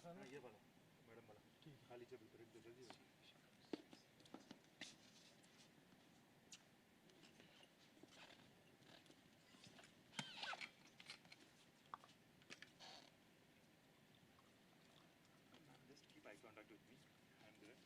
ये वाला मैडम वाला खाली टेबल पर एक दो जल्दी हो just keep eye contact with me. I'm there.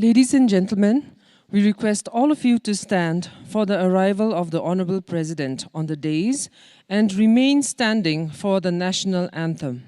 Ladies and gentlemen, we request all of you to stand for the arrival of the Honorable President on the dais and remain standing for the national anthem.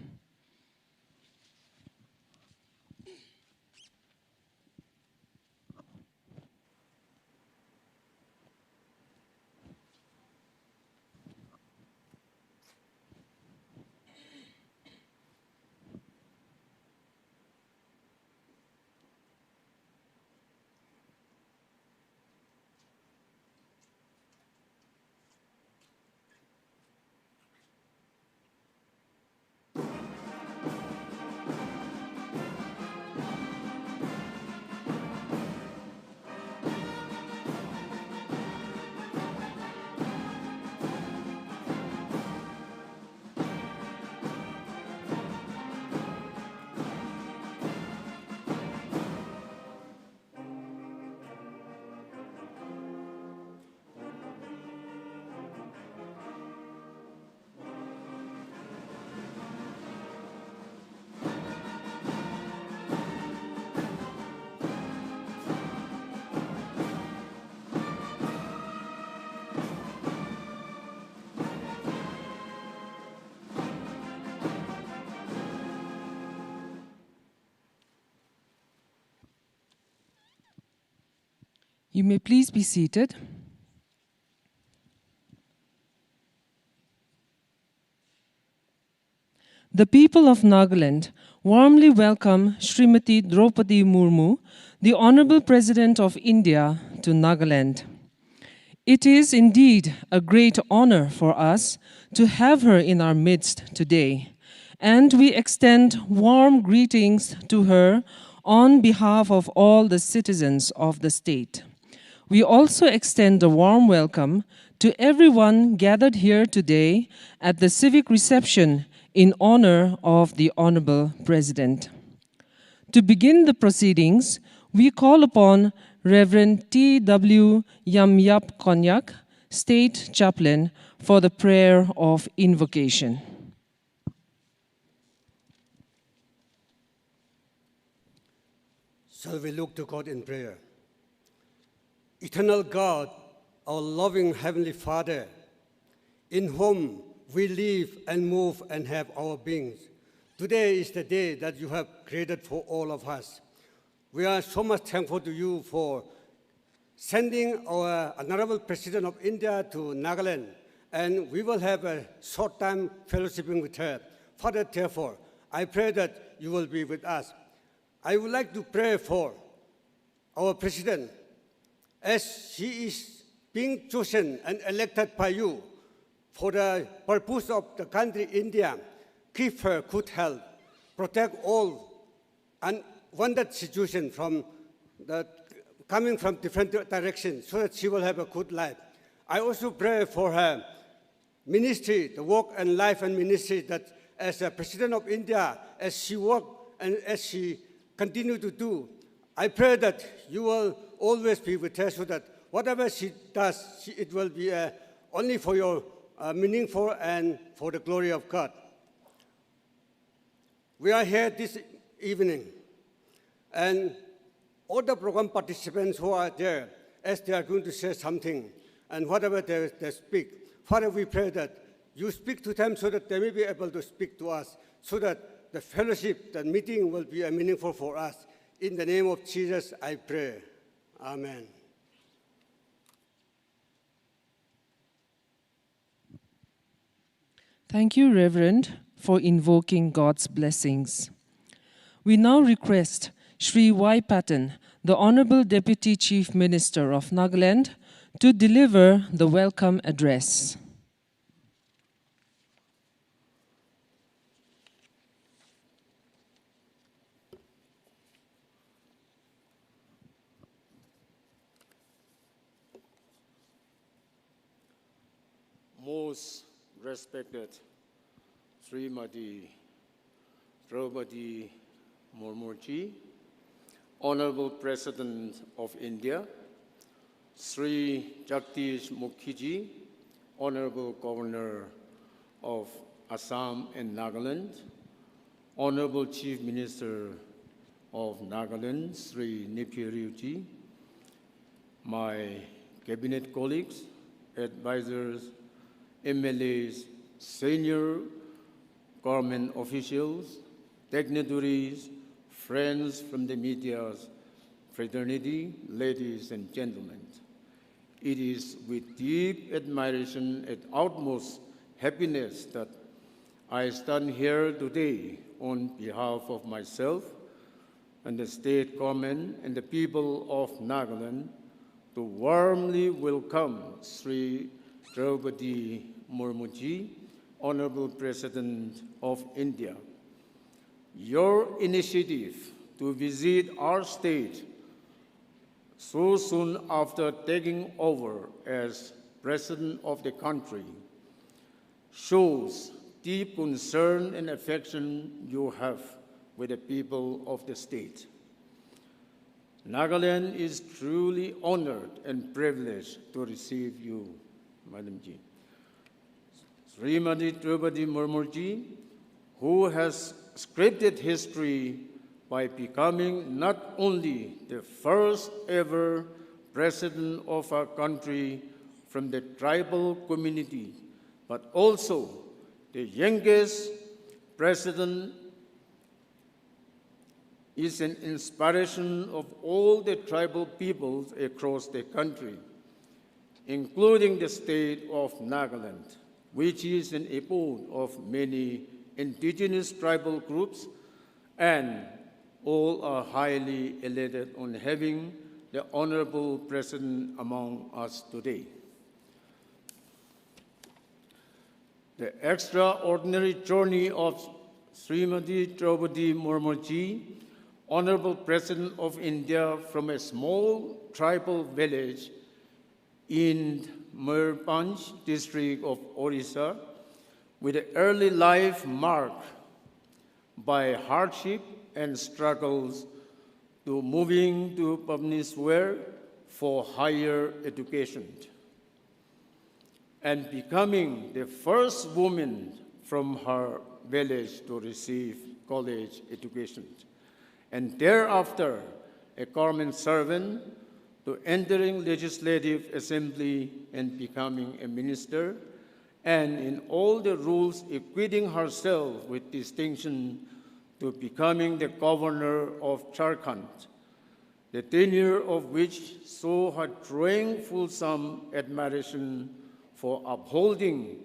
You may please be seated. The people of Nagaland warmly welcome Srimati Draupadi Murmu, the Honorable President of India, to Nagaland. It is indeed a great honor for us to have her in our midst today, and we extend warm greetings to her on behalf of all the citizens of the state. We also extend a warm welcome to everyone gathered here today at the Civic reception in honor of the Honorable President. To begin the proceedings, we call upon Reverend T.W. Yamyap Konyak, State Chaplain, for the prayer of invocation. Shall we look to God in prayer? Eternal God, our loving Heavenly Father, in whom we live and move and have our beings. Today is the day that you have created for all of us. We are so much thankful to you for sending our Honorable President of India to Nagaland, and we will have a short time fellowshipping with her. Father, therefore, I pray that you will be with us. I would like to pray for our President as she is being chosen and elected by you for the purpose of the country India. Keep her good health, protect all unwanted situations coming from different directions so that she will have a good life. I also pray for her ministry, the work and life and ministry, that as a President of India, as she works and as she continues to do, I pray that you will always be with her so that whatever she does, it will be only for your meaningful and for the glory of God. We are here this evening, and all the program participants who are there, as they are going to say something, and whatever they speak, Father, we pray that you speak to them so that they may be able to speak to us, so that the fellowship, the meeting will be meaningful for us. In the name of Jesus, I pray. Amen. Thank you, Reverend, for invoking God's blessings. We now request Sri Y. Patton, the Honorable Deputy Chief Minister of Nagaland, to deliver the welcome address. Most respected Srimati Draupadi Murmu, Honorable President of India, Sri Jagdish Mukhiji, Honorable Governor of Assam and Nagaland, Honorable Chief Minister of Nagaland, Sri Nipiriuji, my cabinet colleagues, advisors, MLAs, senior government officials, dignitaries, friends from the media's fraternity, ladies and gentlemen. It is with deep admiration and utmost happiness that I stand here today on behalf of myself and the state government and the people of Nagaland to warmly welcome Sri Draupadi Murmu, Honorable President of India. Your initiative to visit our state so soon after taking over as President of the country shows deep concern and affection you have with the people of the state. Nagaland is truly honored and privileged to receive you, Madam Ji. Srimati Draupadi Murmu, who has scripted history by becoming not only the first ever president of our country from the tribal community, but also the youngest president is an inspiration of all the tribal peoples across the country, including the state of Nagaland, which is an abode of many indigenous tribal groups, and all are highly elated on having the Honorable President among us today. The extraordinary journey of Srimati Draupadi Murmu ji, Honorable President of India, from a small tribal village in Mayurbhanj district of Orissa, with an early life marked by hardship and struggles, to moving to Bhubaneswar for higher education, and becoming the first woman from her village to receive college education, and thereafter a government servant, to entering Legislative Assembly and becoming a minister, and in all the roles equipping herself with distinction to becoming the governor of Jharkhand, the tenure of which saw her drawing fulsome admiration for upholding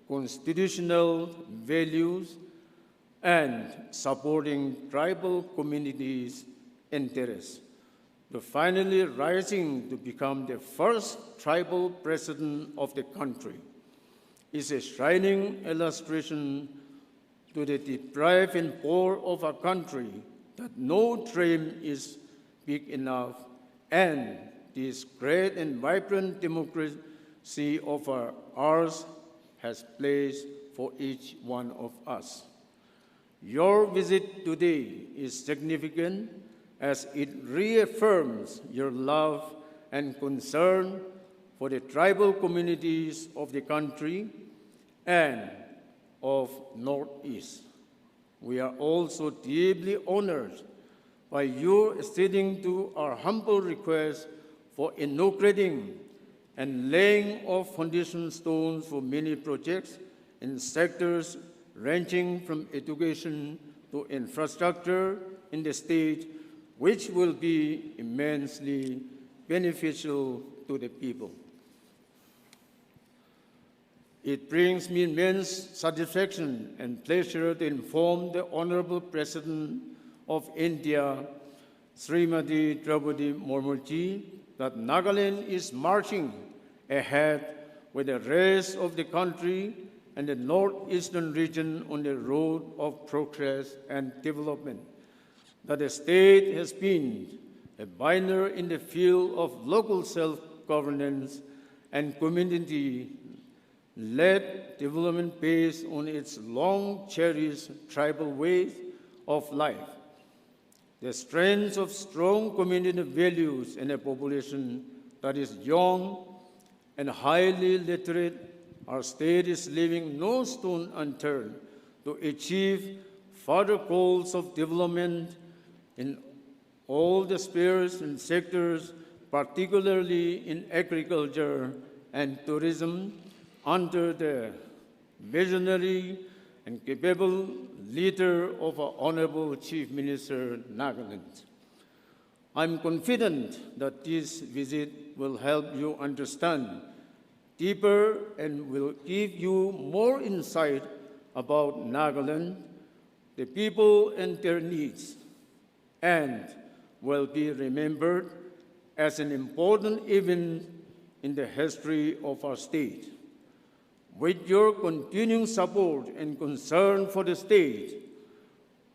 constitutional values and supporting tribal communities' interests, to finally rising to become the first tribal president of the country, is a shining illustration to the deprived and poor of our country that no dream is big enough, and this great and vibrant democracy of ours has place for each one of us. Your visit today is significant as it reaffirms your love and concern for the tribal communities of the country and of Northeast. We are also deeply honored by you acceding to our humble request for inaugurating and laying of foundation stones for many projects in sectors ranging from education to infrastructure in the state, which will be immensely beneficial to the people. It brings me immense satisfaction and pleasure to inform the Honorable President of India, Srimati Draupadi Murmu ji, that Nagaland is marching ahead with the rest of the country and the northeastern region on the road of progress and development, that the state has been a pioneer in the field of local self-governance and community-led development based on its long-cherished tribal ways of life. The strength of strong community values in a population that is young and highly literate, our state is leaving no stone unturned to achieve further goals of development in all the spheres and sectors, particularly in agriculture and tourism, under the visionary and capable leader of our Honorable Chief Minister, Nagaland. I'm confident that this visit will help you understand deeper and will give you more insight about Nagaland, the people and their needs, and will be remembered as an important event in the history of our state. With your continuing support and concern for the state,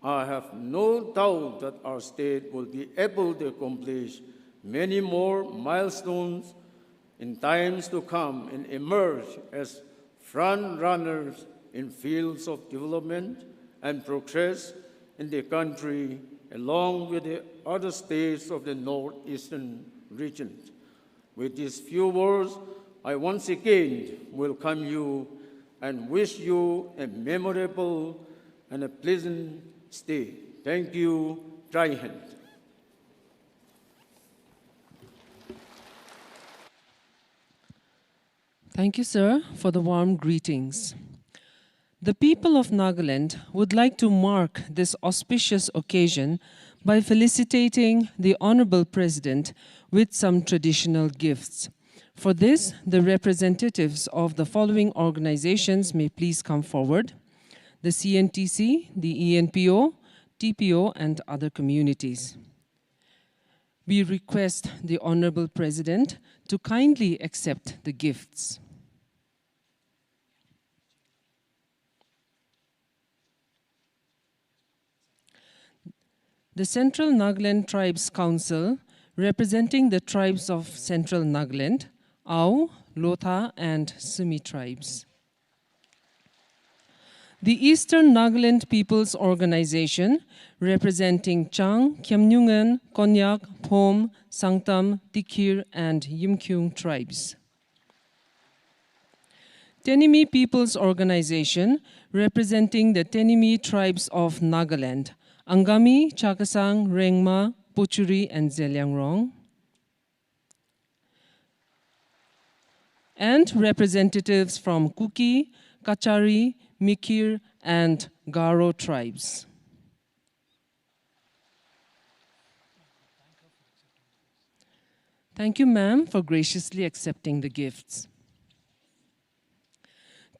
I have no doubt that our state will be able to accomplish many more milestones in times to come and emerge as front runners in fields of development and progress in the country, along with the other states of the northeastern region. With these few words, I once again welcome you and wish you a memorable and a pleasant stay. Thank you. Jai Hind. Thank you, sir, for the warm greetings. The people of Nagaland would like to mark this auspicious occasion by felicitating the Honorable President with some traditional gifts. For this, the representatives of the following organizations may please come forward: the CNTC, the ENPO, TPO, and other communities. We request the Honorable President to kindly accept the gifts. The Central Nagaland Tribes Council, representing the tribes of Central Nagaland, Au, Lotha, and Sumi tribes. The Eastern Nagaland People's Organization, representing Chang, Khyamnyungen, Konyak, Phom, Sangtam, Tikir, and Yimkyung tribes. Tenimi People's Organization, representing the Tenimi tribes of Nagaland, Angami, Chakasang, Rengma, Pochuri, and Zeliangrong. And representatives from Kuki, Kachari, Mikir, and Garo tribes. Thank you, ma'am, for graciously accepting the gifts.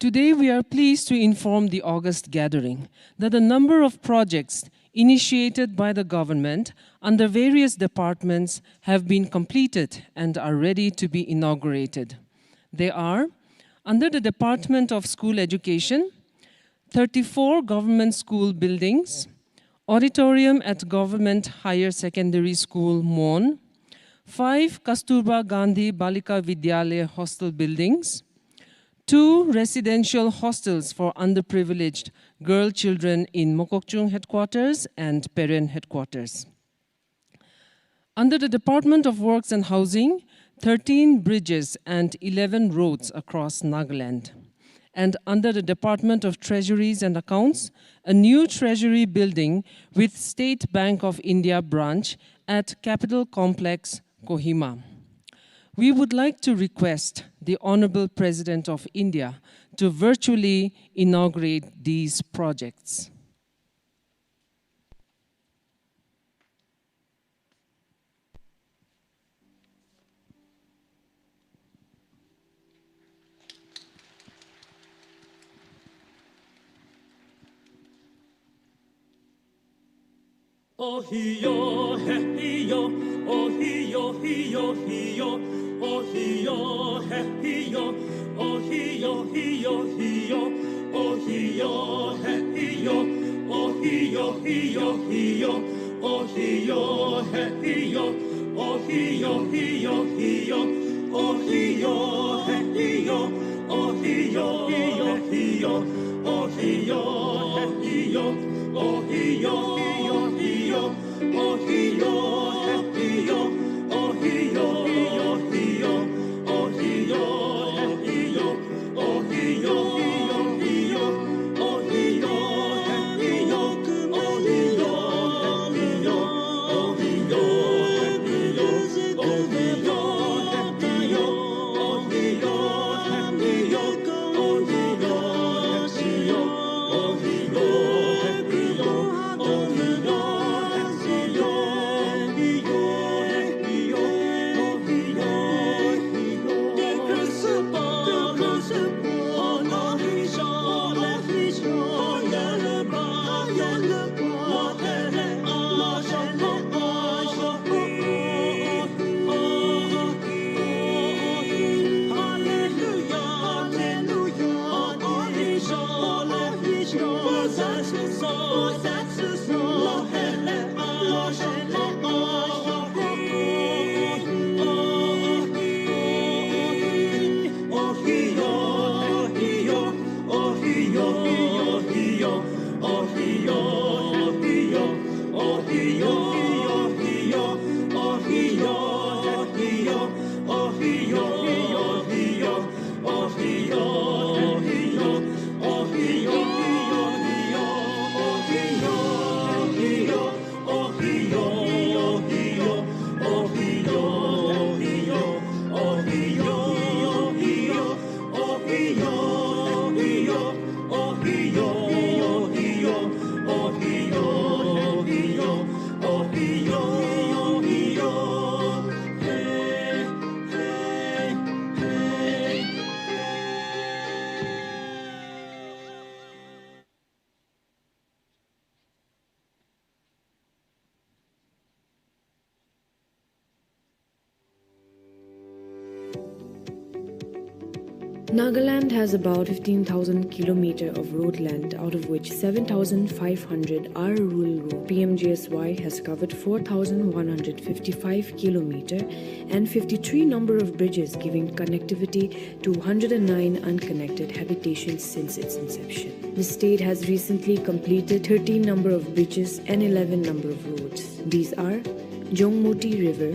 Today, we are pleased to inform the August gathering that a number of projects initiated by the government under various departments have been completed and are ready to be inaugurated. They are, under the Department of School Education, 34 government school buildings, auditorium at Government Higher Secondary School, Mon, 5 Kasturba Gandhi Balika Vidyalaya hostel buildings, 2 residential hostels for underprivileged girl children in Mokokchung headquarters and Peren headquarters. Under the Department of Works and Housing, 13 bridges and 11 roads across Nagaland. And under the Department of Treasuries and Accounts, a new treasury building with State Bank of India branch at Capital Complex, Kohima. We would like to request the Honorable President of India to virtually inaugurate these projects. Oh hiyo, hiyo, oh hiyo, hiyo, hiyo, oh hiyo, hiyo, oh hiyo, hiyo, hiyo, oh hiyo, hiyo, oh hiyo, hiyo, hiyo, oh hiyo, hiyo, oh hiyo, hiyo, hiyo, oh hiyo, hiyo, oh hiyo, hiyo, hiyo, oh hiyo, hiyo, oh hiyo, hiyo. Oh hiyo, hiyo, oh hiyo, hiyo, oh hiyo, hiyo, oh hiyo, hiyo, oh hiyo, hiyo, oh hiyo, hiyo, oh hiyo, hiyo, oh hiyo, hiyo, oh hiyo, hiyo, oh hiyo, hiyo, oh hiyo. Oh, Nagaland has about 15,000 kilometers of road length, out of which 7,500 are rural roads. PMGSY has covered 4,155 kilometers and 53 number of bridges, giving connectivity to 109 unconnected habitations since its inception. The state has recently completed 13 number of bridges and 11 number of roads. These are Jongmoti River,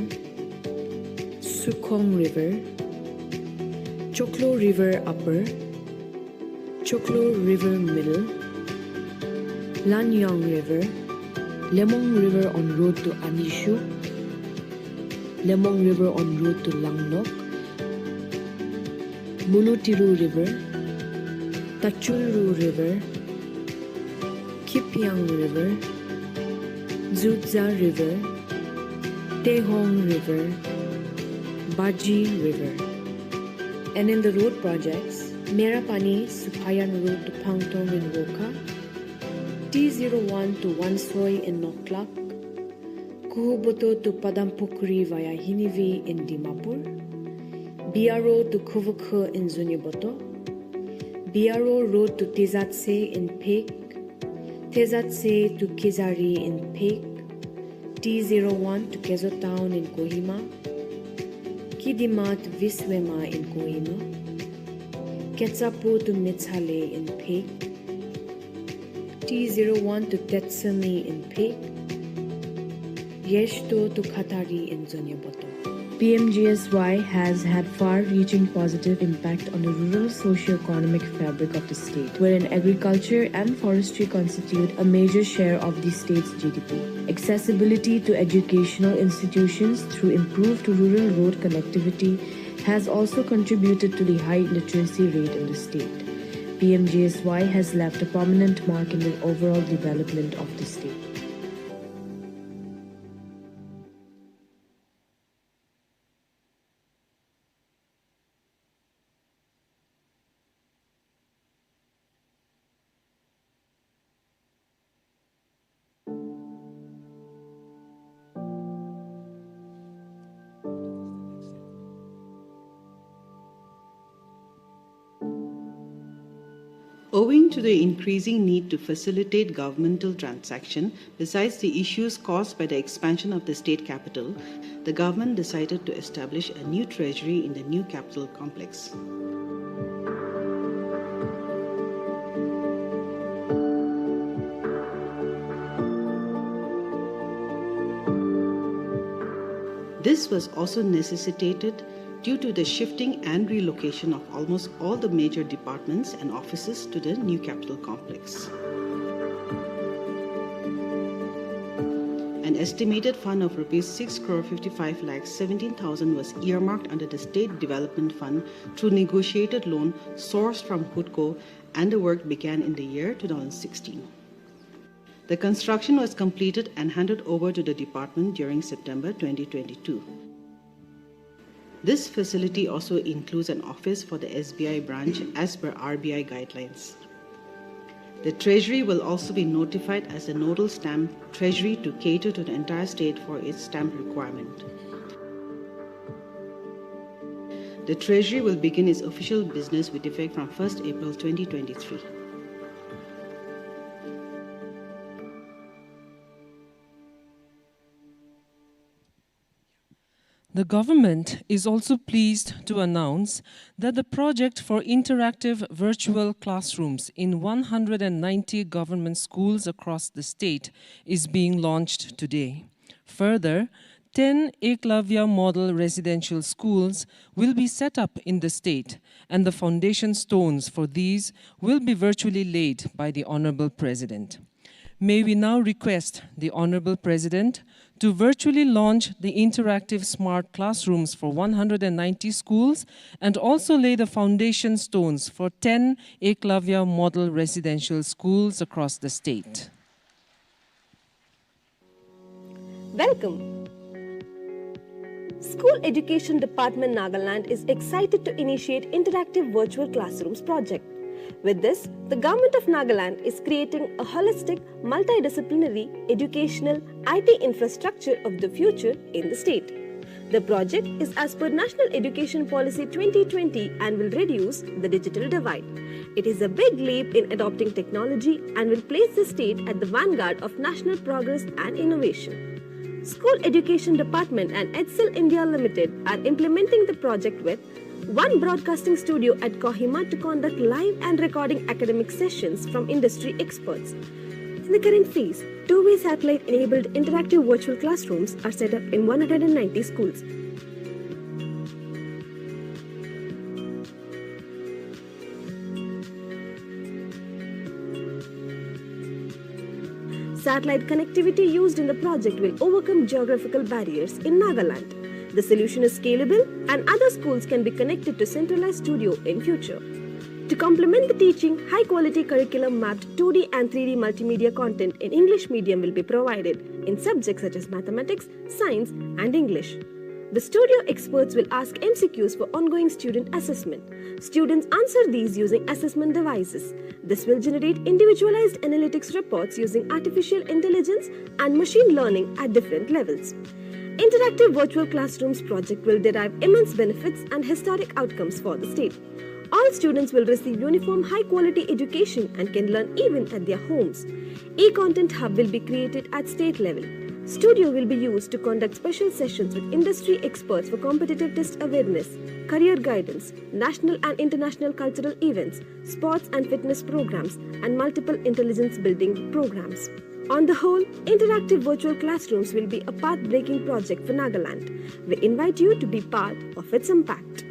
Sukhong River, Choklo River Upper, Choklo River Middle, Lanyang River, Lemong River on road to Anishu, Lemong River on road to Langnok, Mulutiru River, Tachulru River, Kipyang River, Zutza River, Tehong River, Baji River. And in the road projects, Merapani Supayan Road to Pangtong in Woka, T01 to Wansoy in Noklak, Kuhuboto to Padampukuri via Hinivi in Dimapur, BRO to Kuvukhe in Zunyaboto, BRO Road to Tezatse in Pek, Tezatse to Kizari in Pek, T01 to Kezo Town in Kohima, Kidimat Viswema in Kohima, Ketsapu to Mitsale in Pek, T01 to Tetsami in Pek, Yeshto to Khatari in Zonyaboto. PMGSY has had far-reaching positive impact on the rural socio-economic fabric of the state, wherein agriculture and forestry constitute a major share of the state's GDP. Accessibility to educational institutions through improved rural road connectivity has also contributed to the high literacy rate in the state. PMGSY has left a prominent mark in the overall development of the state. Owing to the increasing need to facilitate governmental transaction, besides the issues caused by the expansion of the state capital, the government decided to establish a new treasury in the new capital complex. This was also necessitated due to the shifting and relocation of almost all the major departments and offices to the new capital complex. An estimated fund of Rs 6,55,17,000 was earmarked under the State Development Fund through negotiated loan sourced from HUDCO, and the work began in the year 2016. The construction was completed and handed over to the department during September 2022. This facility also includes an office for the SBI branch as per RBI guidelines. The Treasury will also be notified as a nodal stamp treasury to cater to the entire state for its stamp requirement. The Treasury will begin its official business with effect from 1st April 2023. The government is also pleased to announce that the project for interactive virtual classrooms in 190 government schools across the state is being launched today. Further, 10 Eklavya model residential schools will be set up in the state, and the foundation stones for these will be virtually laid by the Honorable President. May we now request the Honorable President to virtually launch the interactive smart classrooms for 190 schools and also lay the foundation stones for 10 Eklavya model residential schools across the state. Welcome. School Education Department Nagaland is excited to initiate interactive virtual classrooms project. With this, the Government of Nagaland is creating a holistic, multidisciplinary, educational IT infrastructure of the future in the state. The project is as per National Education Policy 2020 and will reduce the digital divide. It is a big leap in adopting technology and will place the state at the vanguard of national progress and innovation. School Education Department and Edsel India Limited are implementing the project with one broadcasting studio at Kohima to conduct live and recording academic sessions from industry experts. In the current phase, two-way satellite-enabled interactive virtual classrooms are set up in 190 schools. Satellite connectivity used in the project will overcome geographical barriers in Nagaland. The solution is scalable and other schools can be connected to centralized studio in future. To complement the teaching, high-quality curriculum mapped 2D and 3D multimedia content in English medium will be provided in subjects such as mathematics, science and English. The studio experts will ask MCQs for ongoing student assessment. Students answer these using assessment devices. This will generate individualized analytics reports using artificial intelligence and machine learning at different levels. Interactive Virtual Classrooms project will derive immense benefits and historic outcomes for the state. All students will receive uniform high-quality education and can learn even at their homes. E-Content Hub will be created at state level. Studio will be used to conduct special sessions with industry experts for competitive test awareness, career guidance, national and international cultural events, sports and fitness programs, and multiple intelligence building programs. On the whole, interactive virtual classrooms will be a path-breaking project for Nagaland. We invite you to be part of its impact.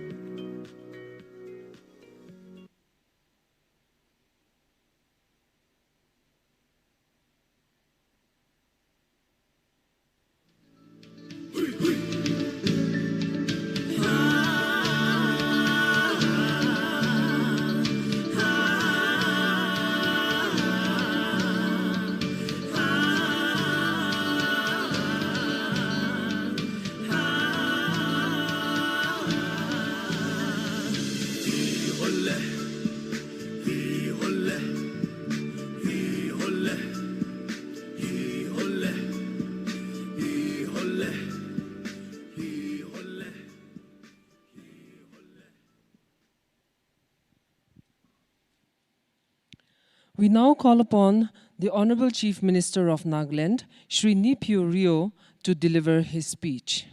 We now call upon the Honorable Chief Minister of Nagaland, Shri Nipio Rio, to deliver his speech.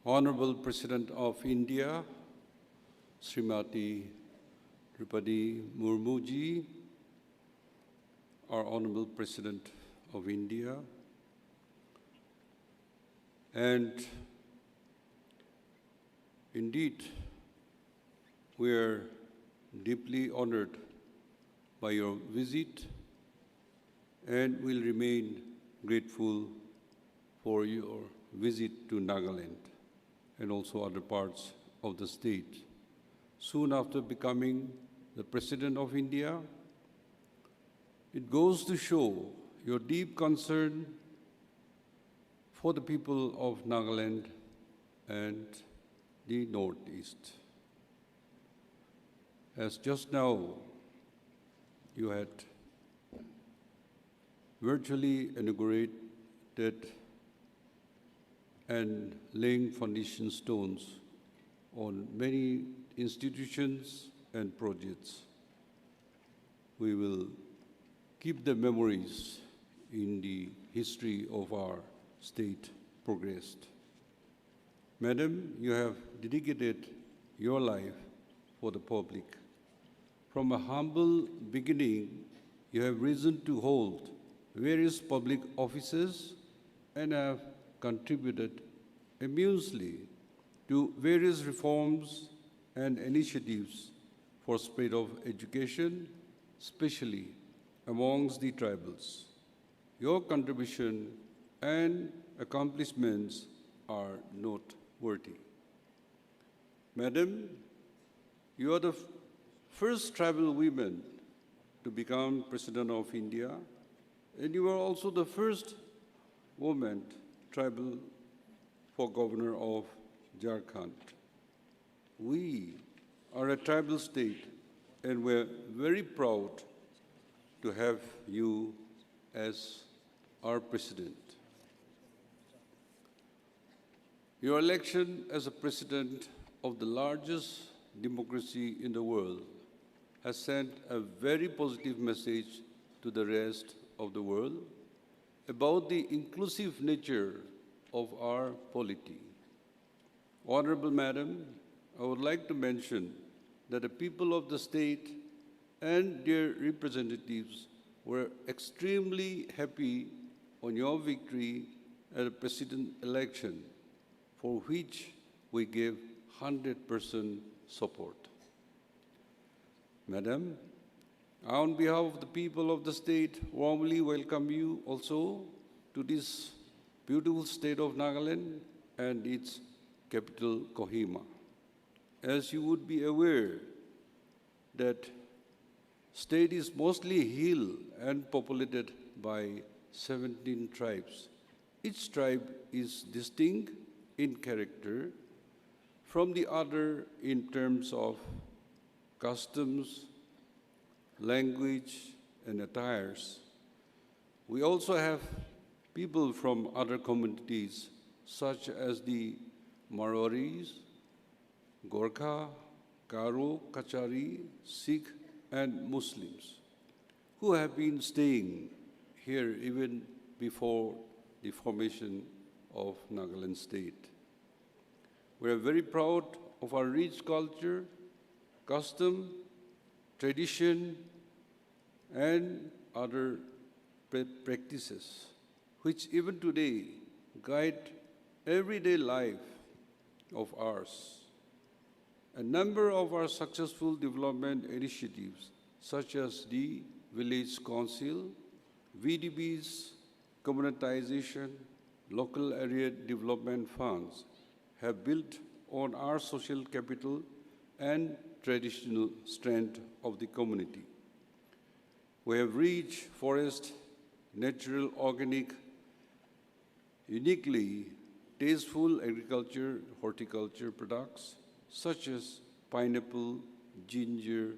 Honorable President of India, Srimati DROUPADI MURMU ji, our Honorable President of India, and indeed we are deeply honored by your visit and will remain grateful for your visit to Nagaland and also other parts of the state. Soon after becoming the President of India, it goes to show your deep concern for the people of Nagaland and the Northeast. As just now you had virtually inaugurated and laying foundation stones on many institutions and projects. We will keep the memories in the history of our state progressed. Madam, you have dedicated your life for the public. From a humble beginning, you have risen to hold various public offices and have contributed immensely to various reforms and initiatives for spread of education, especially amongst the tribals. Your contribution and accomplishments are noteworthy. Madam, you are the first tribal woman to become President of India, and you are also the first woman tribal for Governor of Jharkhand. We are a tribal state, and we're very proud to have you as our president. Your election as a president of the largest democracy in the world has sent a very positive message to the rest of the world about the inclusive nature of our polity. Honorable Madam, I would like to mention that the people of the state and their representatives were extremely happy on your victory at the president election, for which we gave 100% support. Madam, on behalf of the people of the state, warmly welcome you also to this beautiful state of Nagaland and its capital, Kohima. As you would be aware that state is mostly hill and populated by 17 tribes. Each tribe is distinct in character from the other in terms of customs, language, and attires. We also have people from other communities such as the Maroris, Gorkha, Garo, Kachari, Sikh, and Muslims who have been staying here even before the formation of Nagaland state. We are very proud of our rich culture, custom, tradition, and other practices, which even today guide everyday life of ours. A number of our successful development initiatives, such as the Village Council, VDBs, communitization, local area development funds, have built on our social capital and traditional strength of the community. We have rich forest, natural, organic, uniquely tasteful agriculture, horticulture products, such as pineapple, ginger,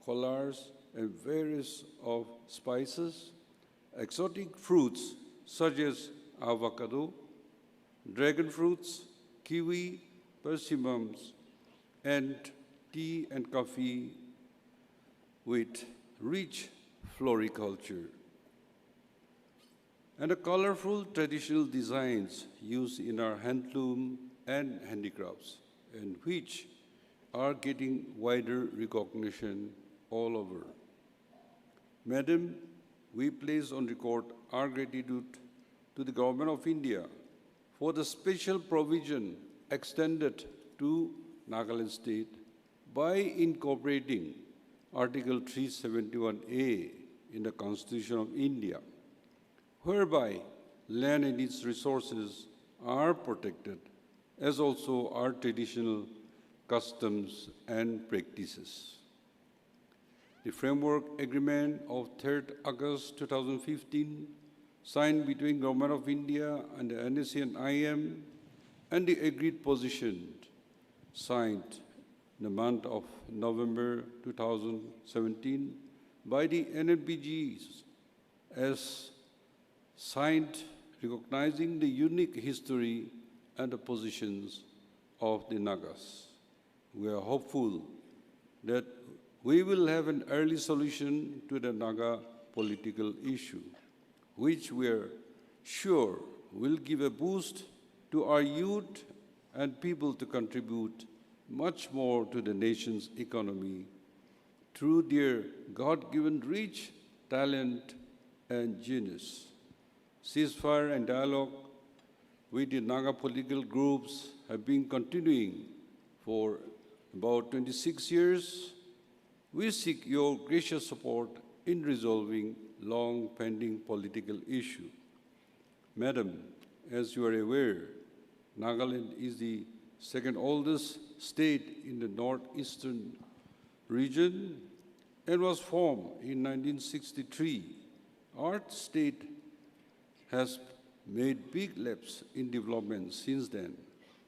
collards, and various of spices, exotic fruits such as avocado, dragon fruits, kiwi, persimmons, and tea and coffee with rich floriculture. And the colorful traditional designs used in our handloom and handicrafts, and which are getting wider recognition all over. Madam, we place on record our gratitude to the Government of India for the special provision extended to Nagaland state by incorporating Article 371A in the Constitution of India, whereby land and its resources are protected, as also our traditional customs and practices. The Framework Agreement of 3rd August 2015, signed between Government of India and the NSC and IM, and the agreed position signed in the month of November 2017 by the NNPGs as signed recognizing the unique history and the positions of the Nagas. We are hopeful that we will have an early solution to the Naga political issue, which we are sure will give a boost to our youth and people to contribute much more to the nation's economy through their God-given rich talent and genius. Ceasefire and dialogue with the Naga political groups have been continuing for about 26 years. We seek your gracious support in resolving long-pending political issue. Madam, as you are aware, Nagaland is the second oldest state in the northeastern region and was formed in 1963. Our state has made big leaps in development since then,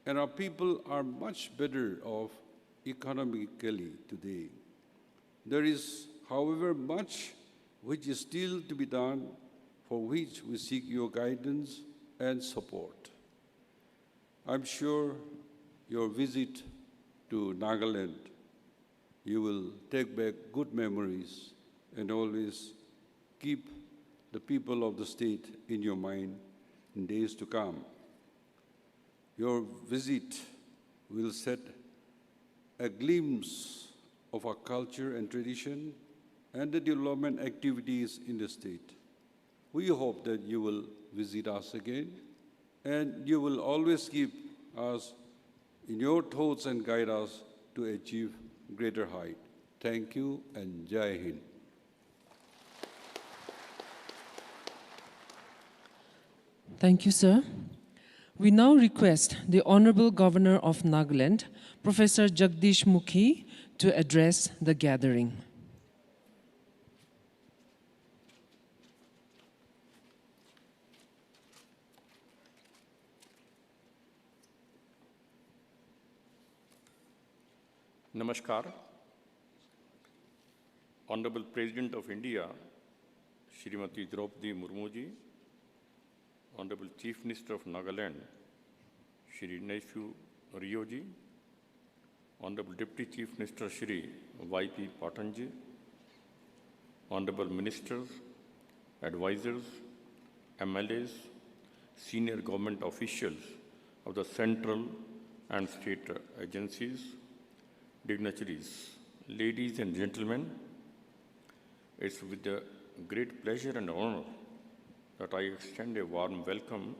and our people are much better off economically today. There is, however, much which is still to be done, for which we seek your guidance and support. I'm sure your visit to Nagaland, you will take back good memories and always keep the people of the state in your mind in days to come. Your visit will set a glimpse of our culture and tradition and the development activities in the state. We hope that you will visit us again and you will always keep us in your thoughts and guide us to achieve greater height. Thank you and Jai Hind. Thank you, sir. We now request the Honorable Governor of Nagaland, Professor Jagdish Mukhi, to address the gathering. Namaskar. Honorable President of India, Srimati Droupadi Murmu ji, Honorable Chief Minister of Nagaland, Shri Neiphiu Rio ji, Honorable Deputy Chief Minister Shri Y.P. Patan ji, Honorable Ministers, Advisors, MLAs, Senior Government Officials of the central and state agencies, dignitaries, ladies and gentlemen, it's with a great pleasure and honor that I extend a warm welcome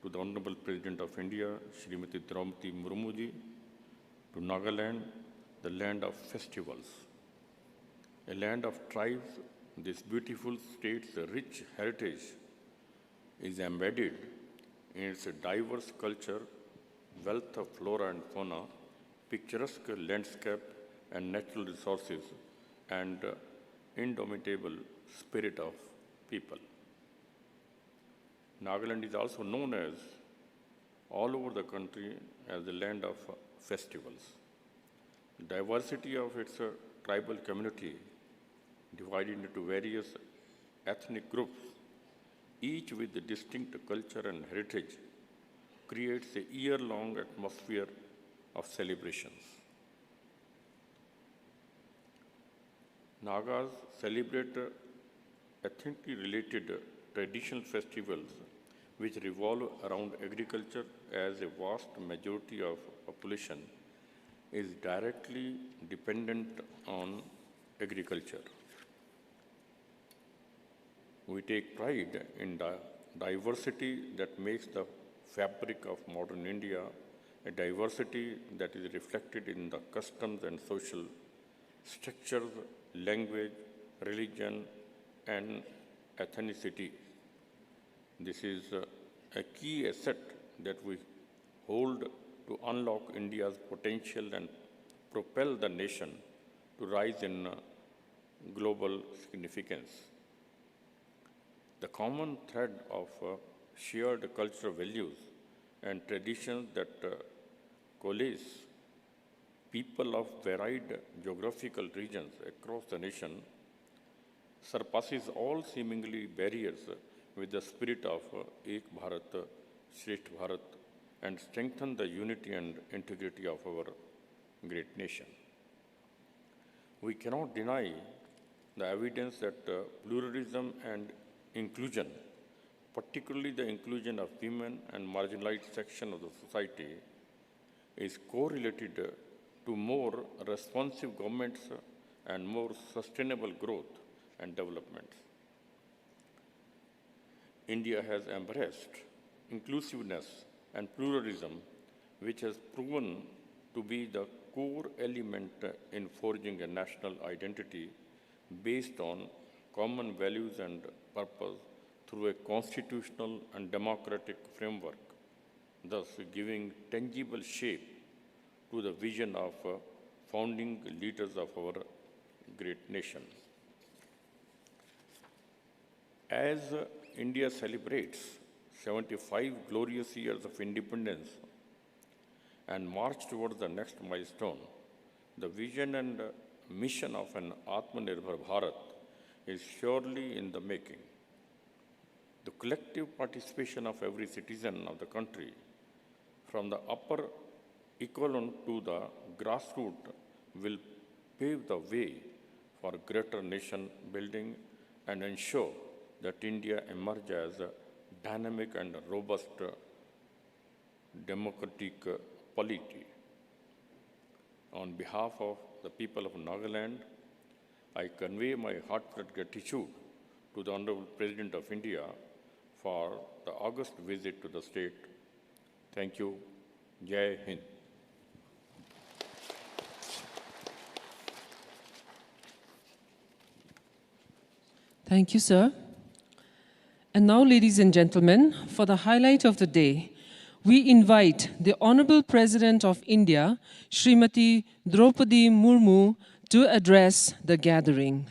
to the Honorable President of India, Srimati Droupadi Murmu ji, to Nagaland, the land of festivals. A land of tribes, this beautiful state's rich heritage is embedded in its diverse culture, wealth of flora and fauna, picturesque landscape and natural resources, and indomitable spirit of people. Nagaland is also known as, all over the country, as the land of festivals. The diversity of its tribal community, divided into various ethnic groups, each with a distinct culture and heritage, creates a year-long atmosphere of celebrations. Nagas celebrate ethnically related traditional festivals which revolve around agriculture, as a vast majority of population is directly dependent on agriculture. We take pride in the diversity that makes the fabric of modern India, a diversity that is reflected in the customs and social structures, language, religion, and ethnicity. This is a key asset that we hold to unlock India's potential and propel the nation to rise in global significance. The common thread of shared cultural values and traditions that coalesce people of varied geographical regions across the nation surpasses all seemingly barriers with the spirit of Ek Bharat, Shresth Bharat, and strengthen the unity and integrity of our great nation. We cannot deny the evidence that pluralism and inclusion, particularly the inclusion of women and marginalized sections of the society, is correlated to more responsive governments and more sustainable growth and development. India has embraced inclusiveness and pluralism, which has proven to be the core element in forging a national identity based on common values and purpose through a constitutional and democratic framework, thus giving tangible shape to the vision of founding leaders of our great nation. As India celebrates 75 glorious years of independence and march towards the next milestone, the vision and mission of an Atmanirbhar Bharat is surely in the making. The collective participation of every citizen of the country, from the upper echelon to the grassroots, will pave the way for greater nation building and ensure that India emerges as a dynamic and robust democratic polity. On behalf of the people of Nagaland, I convey my heartfelt gratitude to the Honorable President of India for the August visit to the state. Thank you. Jai Hind. Thank you, sir. And now, ladies and gentlemen, for the highlight of the day, we invite the Honorable President of India, Srimati DROUPADI MURMU, to address the gathering.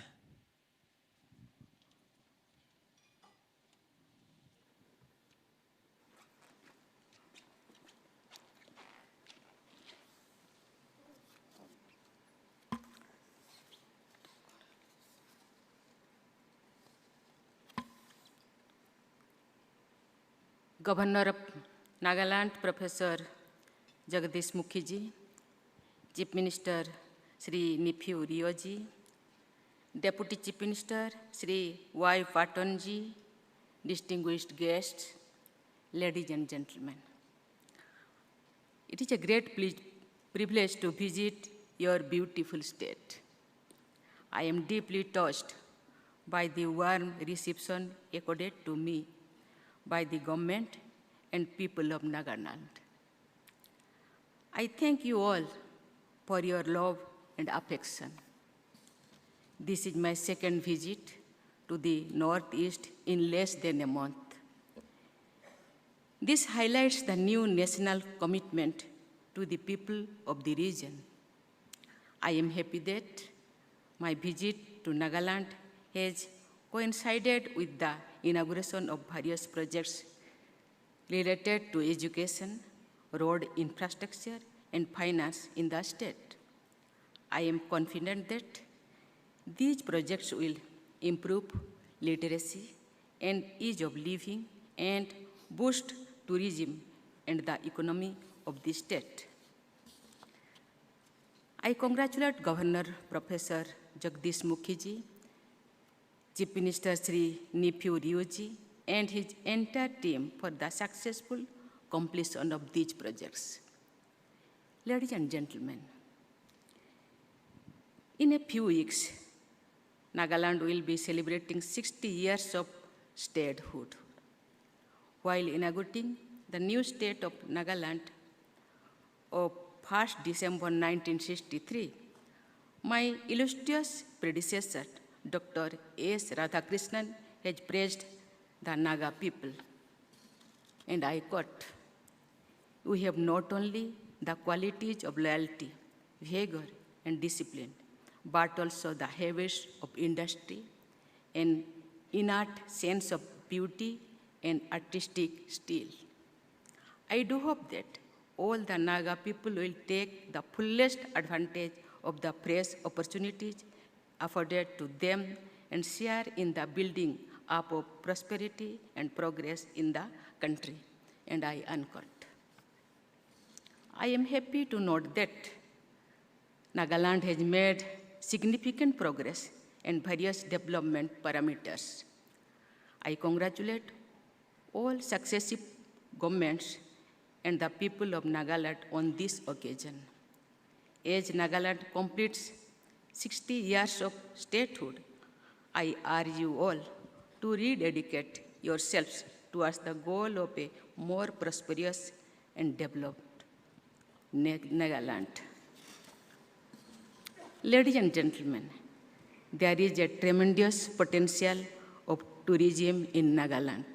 Governor of Nagaland, Professor Jagdish Mukhiji, Chief Minister Sri Nephew Rioji, Deputy Chief Minister Sri Y. Patonji, distinguished guests, ladies and gentlemen. It is a great privilege to visit your beautiful state. I am deeply touched by the warm reception accorded to me by the government and people of Nagaland. I thank you all for your love and affection. This is my second visit to the Northeast in less than a month. This highlights the new national commitment to the people of the region. I am happy that my visit to Nagaland has coincided with the inauguration of various projects related to education, road infrastructure, and finance in the state. I am confident that these projects will improve literacy and ease of living and boost tourism and the economy of the state. I congratulate Governor Professor Jagdish Mukhiji, Chief Minister Sri Nephew Rioji, and his entire team for the successful completion of these projects. Ladies and gentlemen, in a few weeks, Nagaland will be celebrating 60 years of statehood. While inaugurating the new state of Nagaland of 1st December 1963, my illustrious predecessor, Dr. S. Radhakrishnan, has praised the Naga people. And I quote, "We have not only the qualities of loyalty, vigor, and discipline, but also the habits of industry, an innate sense of beauty, and artistic skill. I do hope that all the Naga people will take the fullest advantage of the fresh opportunities afforded to them and share in the building up of prosperity and progress in the country." And I unquote. I am happy to note that Nagaland has made significant progress in various development parameters. I congratulate all successive governments and the people of Nagaland on this occasion. As Nagaland completes 60 years of statehood, I urge you all to rededicate yourselves towards the goal of a more prosperous and developed Nagaland. Ladies and gentlemen, there is a tremendous potential of tourism in Nagaland.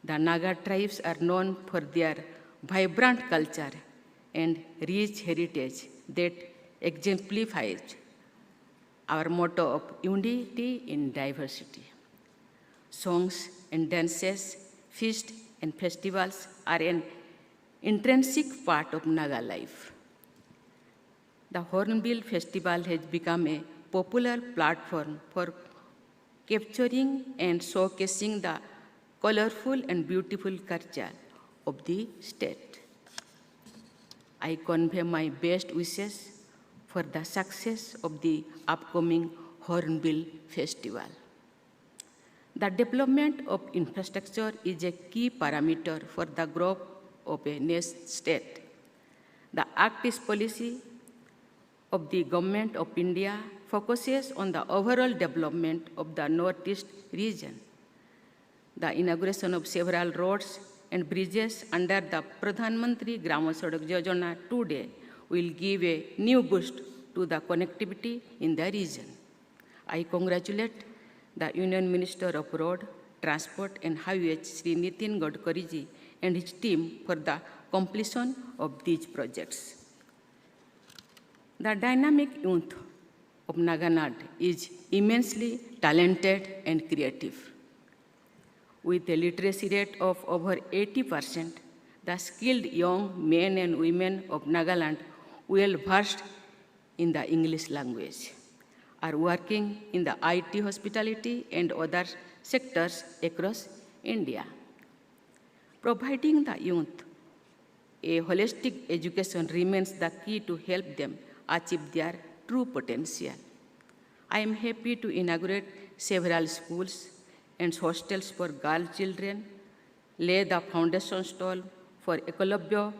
The Naga tribes are known for their vibrant culture and rich heritage that exemplifies our motto of unity in diversity. Songs and dances, feasts and festivals are an intrinsic part of Naga life. the Hornbill Festival has become a popular platform for capturing and showcasing the colorful and beautiful culture of the state. I convey my best wishes for the success of the upcoming Hornbill Festival. The development of infrastructure is a key parameter for the growth of a nation state. The Act East policy of the Government of India focuses on the overall development of the Northeast region. The inauguration of several roads and bridges under the Pradhan Mantri Gram Sadak Yojana today will give a new boost to the connectivity in the region. I congratulate the Union Minister of Road, Transport and Highways, Sri Nitin Gadkariji, and his team for the completion of these projects. The dynamic youth of Nagaland is immensely talented and creative. With a literacy rate of over 80%, the skilled young men and women of Nagaland, well versed in the English language, are working in the IT, hospitality, and other sectors across India. Providing the youth a holistic education remains the key to help them achieve their true potential. I am happy to inaugurate several schools and hostels for girl children, lay the foundation stone for Ecolabio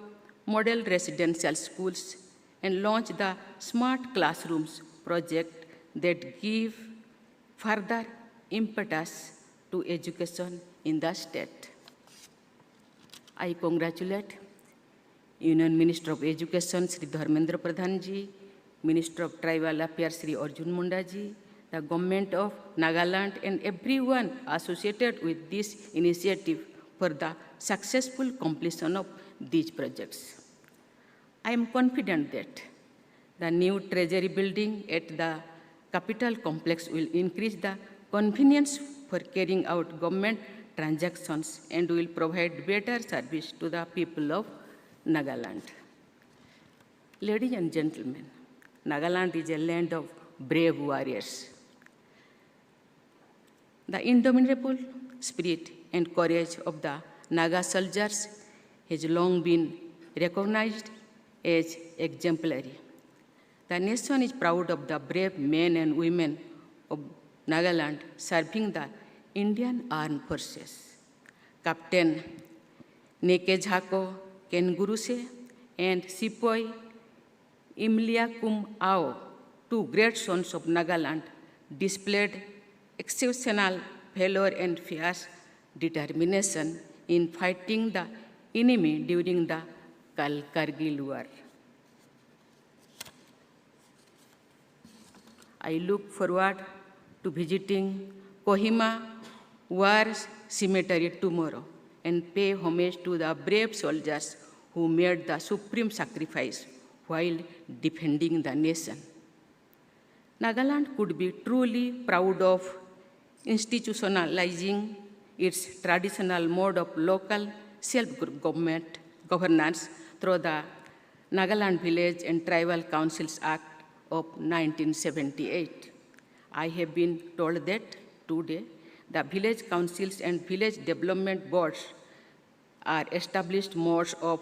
model residential schools, and launch the Smart Classrooms project that give further impetus to education in the state. I congratulate Union Minister of Education, Sri Dharmendra Pradhan Ji, Minister of Tribal Affairs, Sri Arjun Munda Ji, the Government of Nagaland, and everyone associated with this initiative for the successful completion of these projects. I am confident that the new Treasury building at the Capital Complex will increase the convenience for carrying out government transactions and will provide better service to the people of Nagaland. Ladies and gentlemen, Nagaland is a land of brave warriors. The indomitable spirit and courage of the Naga soldiers has long been recognized as exemplary. The nation is proud of the brave men and women of Nagaland serving the Indian Armed Forces. Captain Neke Jhako Kenguruse and Sepoy Imliakum Ao, two great sons of Nagaland, displayed exceptional valor and fierce determination in fighting the enemy during the Kargil War. I look forward to visiting Kohima War Cemetery tomorrow and pay homage to the brave soldiers who made the supreme sacrifice while defending the nation. Nagaland could be truly proud of institutionalizing its traditional mode of local self-governance through the Nagaland Village and Tribal Councils Act of 1978. I have been told that today the village councils and village development boards are established modes of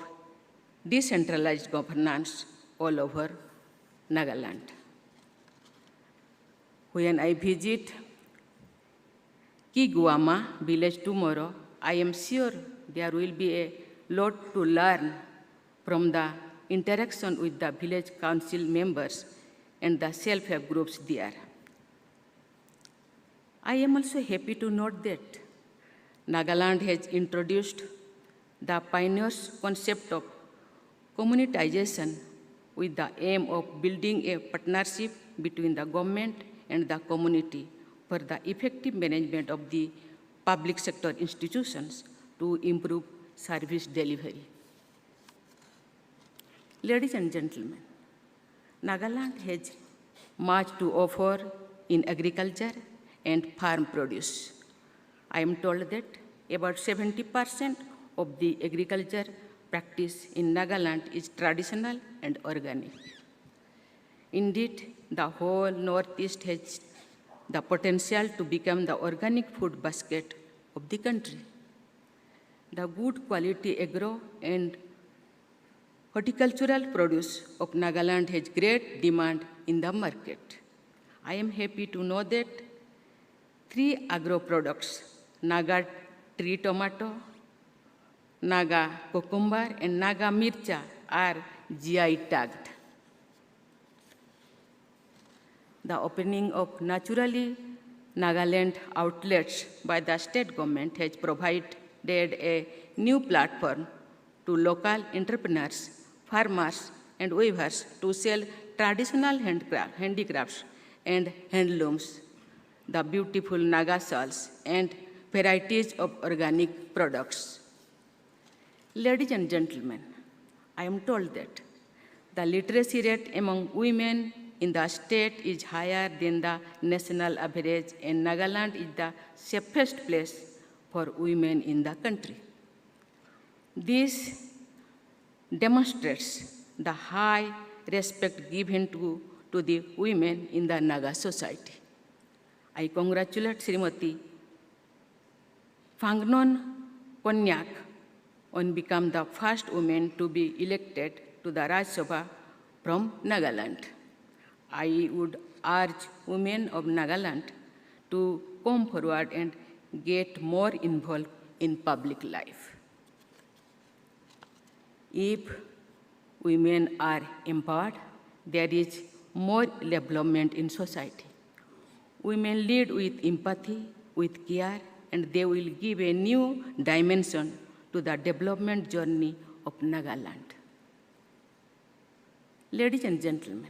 decentralized governance all over Nagaland. When I visit Kiguama village tomorrow, I am sure there will be a lot to learn from the interaction with the village council members and the self-help groups there. I am also happy to note that Nagaland has introduced the pioneers concept of communitization with the aim of building a partnership between the government and the community for the effective management of the public sector institutions to improve service delivery. Ladies and gentlemen, Nagaland has much to offer in agriculture and farm produce. I am told that about 70% of the agriculture practice in Nagaland is traditional and organic. Indeed, the whole Northeast has the potential to become the organic food basket of the country. The good quality agro and horticultural produce of Nagaland has great demand in the market. I am happy to know that 3 agro products, Naga tree tomato, Naga cucumber, and Naga mircha are GI tagged. The opening of naturally Nagaland outlets by the state government has provided a new platform to local entrepreneurs, farmers, and weavers to sell traditional handicrafts and handlooms, the beautiful Naga shawls, and varieties of organic products. Ladies and gentlemen, I am told that the literacy rate among women in the state is higher than the national average, and Nagaland is the safest place for women in the country. This demonstrates the high respect given to the women in the Naga society. I congratulate Srimati Phangnon Konyak on becoming the first woman to be elected to the Rajya Sabha from Nagaland. I would urge women of Nagaland to come forward and get more involved in public life. If women are empowered, there is more development in society. Women lead with empathy, with care, and they will give a new dimension to the development journey of Nagaland. Ladies and gentlemen,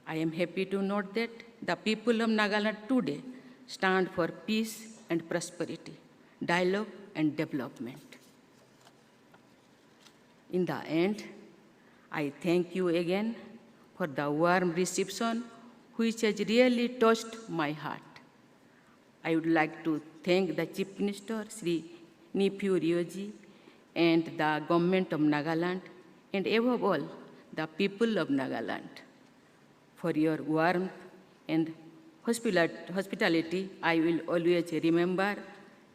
I am happy to note that the people of Nagaland today stand for peace and prosperity, dialogue and development. In the end, I thank you again for the warm reception which has really touched my heart. I would like to thank the Chief Minister, Sri Niphyu Rioji, and the government of Nagaland, and above all, the people of Nagaland. For your warmth and hospitality, I will always remember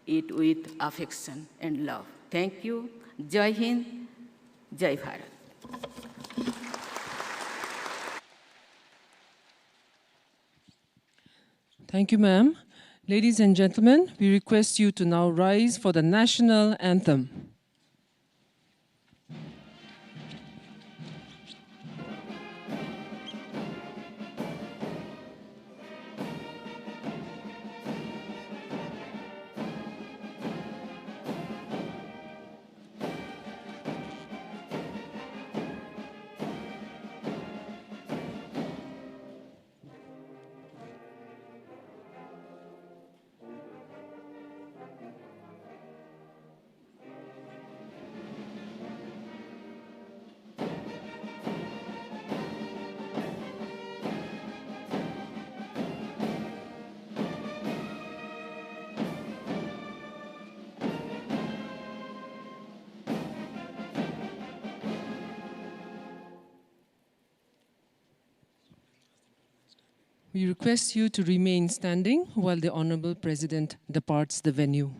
it with affection and love. Thank you. Jai Hind, Jai Bharat. Thank you, ma'am. Ladies and gentlemen, we request you to now rise for the national anthem. We request you to remain standing while the Honorable President departs the venue.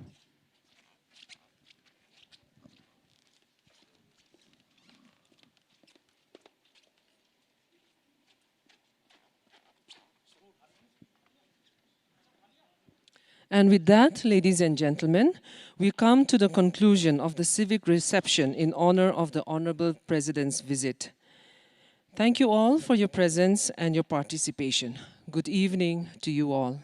And with that, ladies and gentlemen, we come to the conclusion of the civic reception in honor of the Honorable President's visit. Thank you all for your presence and your participation. Good evening to you all.